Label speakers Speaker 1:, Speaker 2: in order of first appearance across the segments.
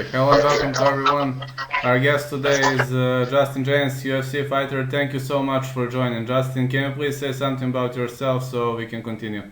Speaker 1: Hello and welcome to everyone. Our guest today is Justin Jaynes, UFC fighter. Thank you so much for joining. Justin, can you please say something about yourself so we can continue?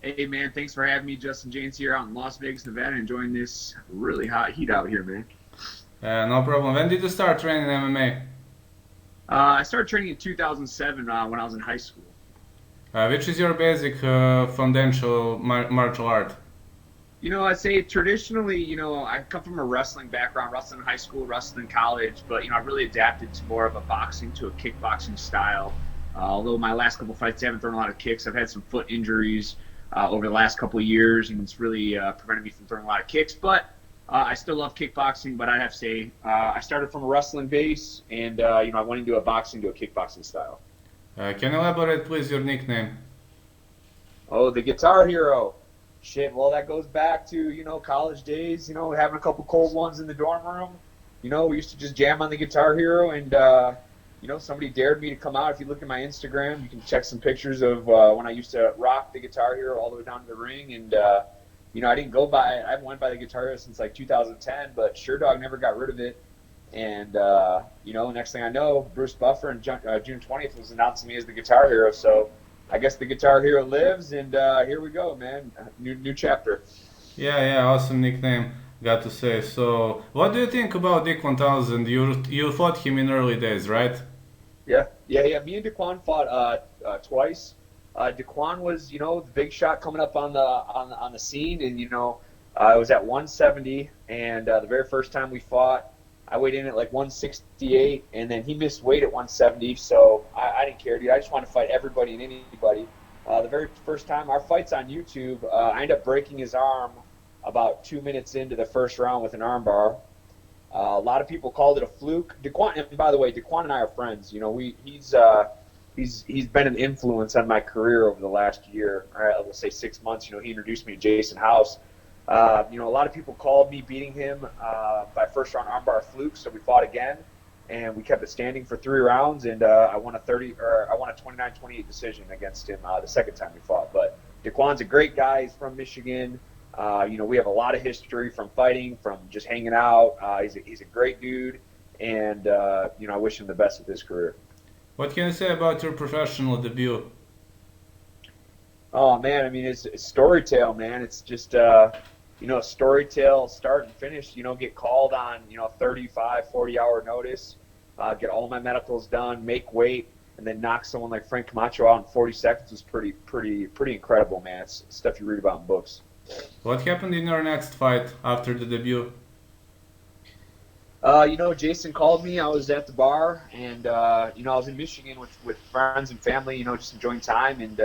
Speaker 2: Hey man, thanks for having me. Justin Jaynes here out in Las Vegas, Nevada, enjoying this really hot heat out here, man.
Speaker 1: No problem. When did you start training MMA?
Speaker 2: I started training in 2007 when I was in high school.
Speaker 1: Which is your basic foundational martial art?
Speaker 2: I'd say traditionally, I come from a wrestling background, wrestling in high school, wrestling in college, but, I really adapted to more of a boxing to a kickboxing style. Although my last couple fights, I haven't thrown a lot of kicks. I've had some foot injuries over the last couple of years, and it's really prevented me from throwing a lot of kicks. But I still love kickboxing, but I have to say I started from a wrestling base, and, I went into a boxing to a kickboxing style.
Speaker 1: Can you elaborate please your nickname?
Speaker 2: Oh, the Guitar Hero. Shit, well, that goes back to, college days, having a couple cold ones in the dorm room. We used to just jam on the Guitar Hero, and, somebody dared me to come out. If you look at my Instagram, you can check some pictures of when I used to rock the Guitar Hero all the way down to the ring. And, I didn't go by it. I haven't went by the Guitar Hero since like 2010, but Sure Dog never got rid of it. And, next thing I know, Bruce Buffer on June 20th was announcing me as the Guitar Hero. So I guess the Guitar Hero lives, and here we go, man. New chapter.
Speaker 1: Yeah, awesome nickname. Got to say. So, what do you think about Dick 1000? You fought him in early days, right?
Speaker 2: Yeah. Me and Daquan fought twice. Daquan was, the big shot coming up on the scene, and I was at 170, and the very first time we fought, I weighed in at like 168, and then he missed weight at 170, so I didn't care, dude. I just wanted to fight everybody and anybody. The very first time, our fight's on YouTube, I ended up breaking his arm about 2 minutes into the first round with an armbar. A lot of people called it a fluke. Daquan, and by the way, Daquan and I are friends. He's been an influence on my career over the last year, or I will say 6 months. He introduced me to Jason House. A lot of people called me beating him by first round armbar fluke, so we fought again, and we kept it standing for 3 rounds, and I won a 29-28 decision against him the second time we fought. But Daquan's a great guy. He's from Michigan. We have a lot of history from fighting, from just hanging out. He's a great dude, and I wish him the best with his career.
Speaker 1: What can you say about your professional debut?
Speaker 2: Oh man, I mean it's storytell, man. It's just storytell start and finish. Get called on 35, 40 hour notice, get all my medicals done, make weight, and then knock someone like Frank Camacho out in 40 seconds was pretty incredible, man. It's stuff you read about in books.
Speaker 1: What happened in your next fight after the debut?
Speaker 2: Jason called me. I was at the bar, and I was in Michigan with friends and family. Just enjoying time, and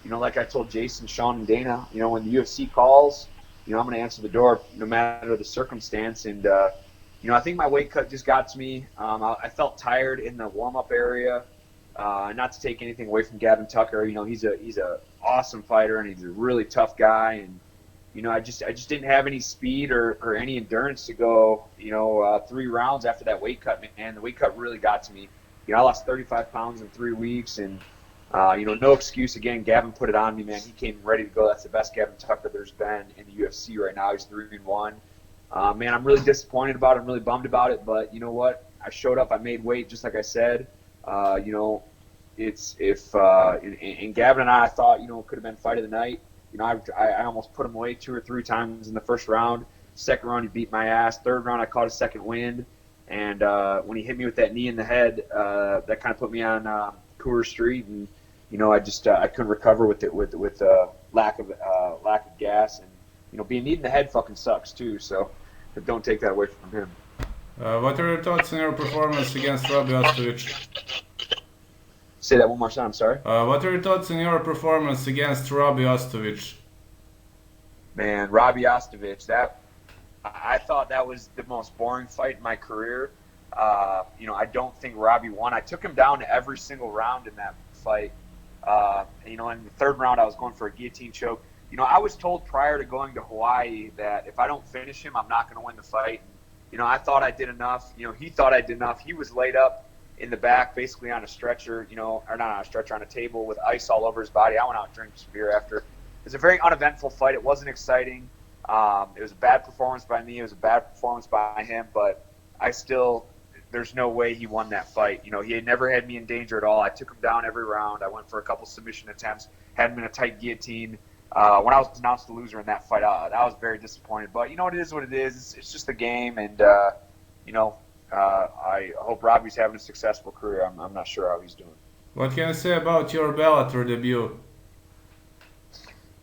Speaker 2: like I told Jason, Sean, and Dana, when the UFC calls, I'm going to answer the door no matter the circumstance. And I think my weight cut just got to me. I felt tired in the warm up area. Not to take anything away from Gavin Tucker, he's a awesome fighter, and he's a really tough guy, and I just didn't have any speed or any endurance to go, 3 rounds after that weight cut, man. The weight cut really got to me. I lost 35 pounds in 3 weeks, and, no excuse. Again, Gavin put it on me, man. He came ready to go. That's the best Gavin Tucker there's been in the UFC right now. He's 3-1. Man, I'm really disappointed about it. I'm really bummed about it, but you know what? I showed up. I made weight, just like I said. It's and Gavin and I thought, it could have been fight of the night. I almost put him away 2 or 3 times in the first round. Second round, he beat my ass. Third round, I caught a second wind. And when he hit me with that knee in the head, that kind of put me on Coors Street. And, I couldn't recover with lack of gas. And, being kneed in the head fucking sucks, too. So don't take that away from him.
Speaker 1: What are your thoughts on your performance against Robbie Ostovich?
Speaker 2: Say that one more time, I'm sorry.
Speaker 1: What are your thoughts on your performance against Robbie Ostovich?
Speaker 2: Man, Robbie Ostovich, I thought that was the most boring fight in my career. I don't think Robbie won. I took him down to every single round in that fight. In the third round, I was going for a guillotine choke. I was told prior to going to Hawaii that if I don't finish him, I'm not going to win the fight. I thought I did enough. He thought I did enough. He was laid up in the back, basically on a stretcher, or not on a stretcher, on a table with ice all over his body. I went out and drank some beer after. It was a very uneventful fight. It wasn't exciting. It was a bad performance by me. It was a bad performance by him, but I still, there's no way he won that fight. You know, he had never had me in danger at all. I took him down every round. I went for a couple submission attempts, had him in a tight guillotine. When I was announced the loser in that fight, I was very disappointed. But you know, it is what it is. It's just a game, and you know, I hope Robbie's having a successful career. I'm not sure how he's doing.
Speaker 1: What can you say about your Bellator debut?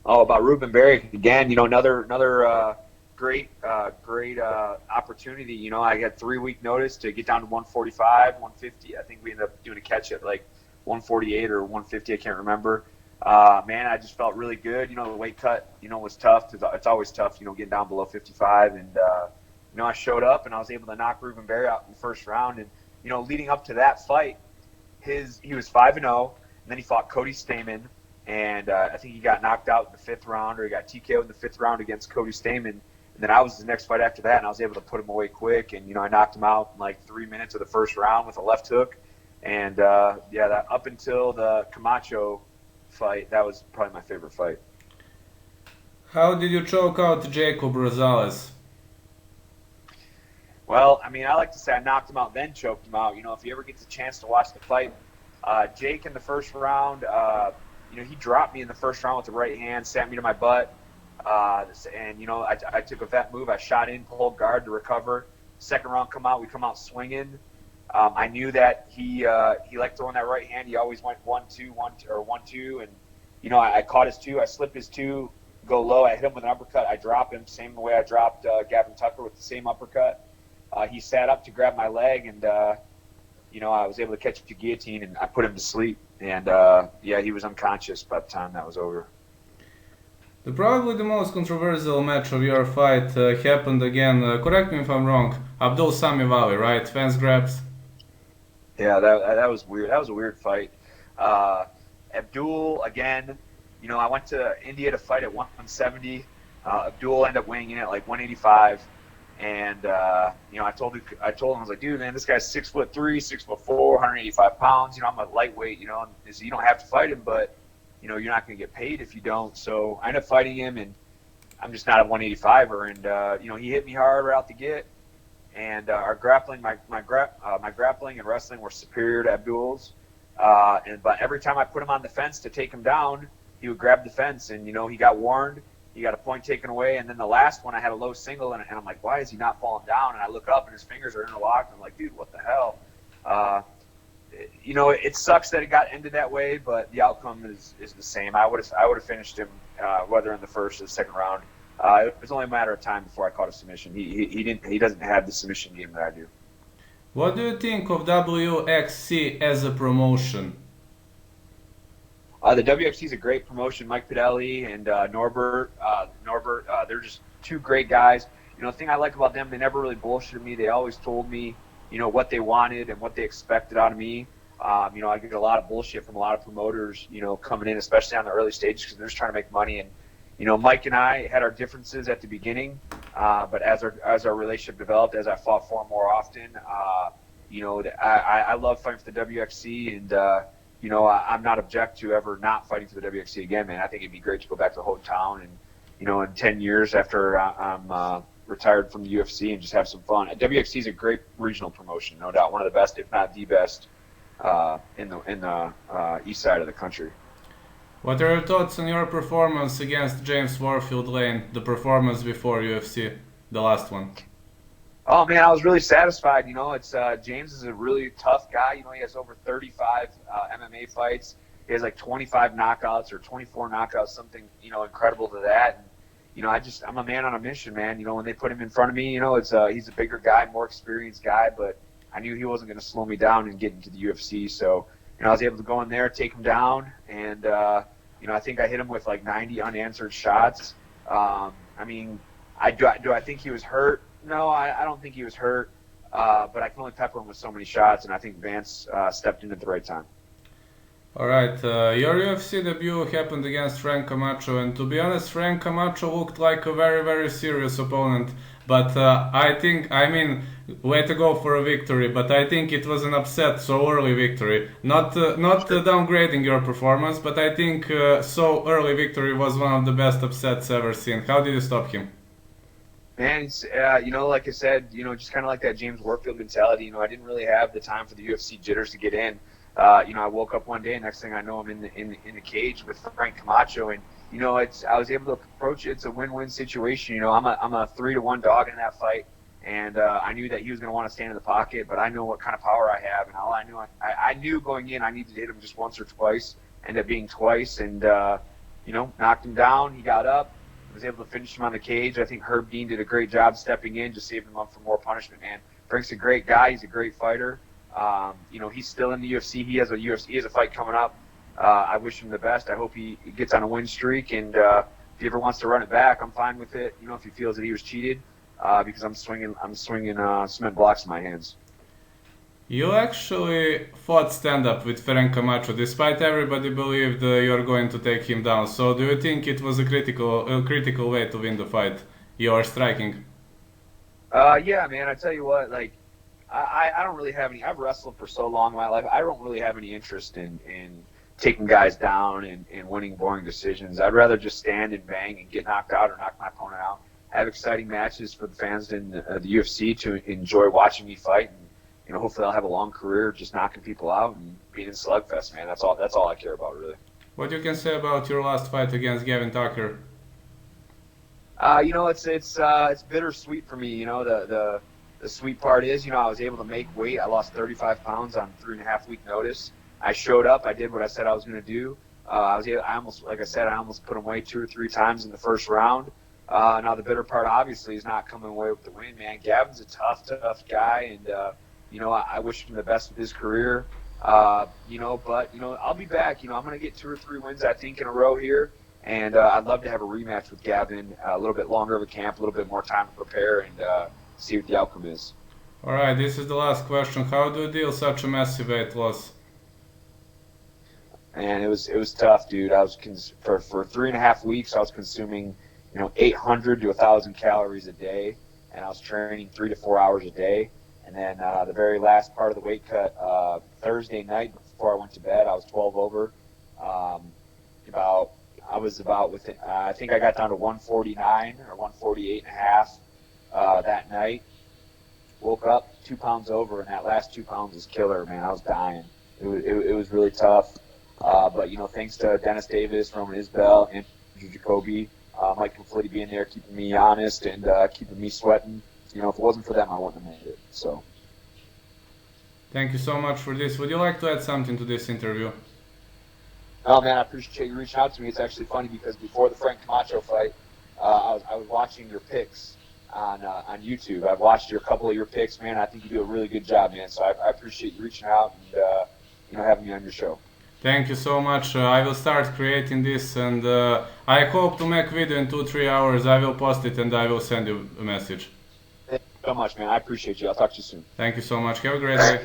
Speaker 2: Oh, about Ruben Berry again. You know, another great opportunity. You know, I had 3 week notice to get down to 145, 150. I think we ended up doing a catch at like 148 or 150. I can't remember. Man, I just felt really good. You know, the weight cut, you know, was tough. It's always tough, you know, getting down below 55. And you know, I showed up and I was able to knock Ruben Berry out in the first round. And you know, leading up to that fight, he was 5-0, and then he fought Cody Stamann. And I think he got knocked out in the 5th round, or he got TKO'd in the 5th round against Cody Stamann. And then I was the next fight after that, and I was able to put him away quick. And, you know, I knocked him out in like 3 minutes of the first round with a left hook. And, yeah, that up until the Camacho fight, that was probably my favorite fight.
Speaker 1: How did you choke out Jacob Rosales?
Speaker 2: Well, I mean, I like to say I knocked him out, then choked him out. You know, if you ever get the chance to watch the fight, Jake in the first round, you know, he dropped me in the first round with the right hand, sat me to my butt. And, you know, I took a vet move. I shot in, pulled guard to recover. Second round we come out swinging. I knew that he liked throwing that right hand. He always went 1-2, 1-2. And, you know, I caught his 2. I slipped his 2, go low. I hit him with an uppercut. I drop him, same way I dropped Gavin Tucker with the same uppercut. He sat up to grab my leg, and, you know, I was able to catch a guillotine, and I put him to sleep. And, yeah, he was unconscious by the time that was over.
Speaker 1: Probably the most controversial match of your fight happened again. Correct me if I'm wrong. Abdul Sami Valley, right? Fence grabs.
Speaker 2: Yeah, that was weird. That was a weird fight. Abdul, again, you know, I went to India to fight at 170. Abdul ended up weighing in at like 185. And, you know, I told him, I was like, dude, man, this guy's 6'3", 6'4", 185 pounds. You know, I'm a lightweight, you know, and so you don't have to fight him, but, you know, you're not going to get paid if you don't. So I ended up fighting him, and I'm just not a 185er. And, you know, he hit me hard right out the get. And our grappling, my grappling and wrestling were superior to Abdul's. But every time I put him on the fence to take him down, he would grab the fence, and, you know, he got warned. He got a point taken away, and then the last one I had a low single, and I'm like, why is he not falling down? And I look up, and his fingers are interlocked. And I'm like, dude, what the hell? You know, it sucks that it got ended that way, but the outcome is the same. I would have finished him whether in the first or the second round. It was only a matter of time before I caught a submission. He doesn't have the submission game that I do.
Speaker 1: What do you think of WXC as a promotion?
Speaker 2: The WXC is a great promotion. Mike Pidelli and Norbert, they're just two great guys. You know, the thing I like about them, they never really bullshitted me. They always told me, you know, what they wanted and what they expected out of me. You know, I get a lot of bullshit from a lot of promoters, you know, coming in, especially on the early stages, because they're just trying to make money. And, you know, Mike and I had our differences at the beginning, but as our relationship developed, as I fought for him more often, you know, I love fighting for the WXC, and you know, I'm not object to ever not fighting for the WXC again, man. I think it'd be great to go back to the hometown and, you know, in 10 years after I'm retired from the UFC and just have some fun. WXC is a great regional promotion, no doubt. One of the best, if not the best, in the east side of the country.
Speaker 1: What are your thoughts on your performance against James Warfield Lane, the performance before UFC, the last one?
Speaker 2: Oh man, I was really satisfied. You know, it's James is a really tough guy. You know, he has over 35 MMA fights. He has like 25 knockouts or 24 knockouts, something, you know, incredible to that. And, you know, I'm a man on a mission, man. You know, when they put him in front of me, you know, he's a bigger guy, more experienced guy, but I knew he wasn't going to slow me down and get into the UFC. So, you know, I was able to go in there, take him down, and you know, I think I hit him with like 90 unanswered shots. I mean, do I think he was hurt? No, I don't think he was hurt, but I can only pepper him with so many shots, and I think Vance stepped in at the right time.
Speaker 1: All right, your UFC debut happened against Frank Camacho, and to be honest, Frank Camacho looked like a very, very serious opponent. But I mean, way to go for a victory, but I think it was an upset, so early victory. Not downgrading your performance, but I think so early victory was one of the best upsets ever seen. How did you stop him?
Speaker 2: Man, like I said, just kind of like that James Warfield mentality. I didn't really have the time for the UFC jitters to get in. I woke up one day, and next thing I know, I'm in the cage with Frank Camacho, and I was able to approach it. It's a win-win situation. I'm a 3-1 dog in that fight, and I knew that he was going to want to stand in the pocket, but I know what kind of power I have, and all I knew going in, I needed to hit him just once or twice. Ended up being twice, and knocked him down. He got up. Was able to finish him on the cage. I think Herb Dean did a great job stepping in, just saving him up for more punishment, man. Frank's a great guy. He's a great fighter. He's still in the UFC. He has a fight coming up. I wish him the best. I hope he gets on a win streak, and if he ever wants to run it back, I'm fine with it. If he feels that he was cheated, because I'm swinging cement blocks in my hands.
Speaker 1: You actually fought stand-up with Frank Camacho, despite everybody believed you're going to take him down. So, do you think it was a critical way to win the fight? Your striking.
Speaker 2: Yeah, man. I tell you what, like, I don't really have any. I've wrestled for so long in my life. I don't really have any interest in taking guys down and winning boring decisions. I'd rather just stand and bang and get knocked out or knock my opponent out. Have exciting matches for the fans in the UFC to enjoy watching me fight. And, hopefully I'll have a long career just knocking people out and being in slugfest, man. That's all I care about, really.
Speaker 1: What you can say about your last fight against Gavin Tucker?
Speaker 2: It's bittersweet for me. The sweet part is, I was able to make weight. I lost 35 pounds on 3.5-week notice. I showed up. I did what I said I was going to do. I almost put him away 2 or 3 times in the first round. Now the bitter part, obviously, is not coming away with the win, man. Gavin's a tough guy, and I wish him the best with his career. But I'll be back. I'm going to get 2 or 3 wins, I think, in a row here. And I'd love to have a rematch with Gavin, a little bit longer of a camp, a little bit more time to prepare, and see what the outcome is.
Speaker 1: All right, this is the last question. How do you deal such a massive weight loss?
Speaker 2: And it was tough, dude. I was for 3.5 weeks. I was consuming 800 to 1,000 calories a day, and I was training 3 to 4 hours a day. And then the very last part of the weight cut, Thursday night before I went to bed, I was 12 over. I think I got down to 149 or 148 and a half that night. Woke up 2 pounds over, and that last 2 pounds was killer, man. I was dying. It was really tough. But thanks to Dennis Davis, Roman Isbell, Andrew Jacoby, Mike Conflitti being there, keeping me honest and keeping me sweating. If it wasn't for them, I wouldn't have made it. So.
Speaker 1: Thank you so much for this. Would you like to add something to this interview?
Speaker 2: Oh man, I appreciate you reaching out to me. It's actually funny because before the Frank Camacho fight, I was watching your picks on YouTube. I've watched a couple of your picks, man. I think you do a really good job, man. So I appreciate you reaching out and having me on your show.
Speaker 1: Thank you so much. I will start creating this, and I hope to make video in 2-3 hours. I will post it and I will send you a message.
Speaker 2: Thank you so much, man. I appreciate you. I'll talk to you soon.
Speaker 1: Thank you so much. Have a great day.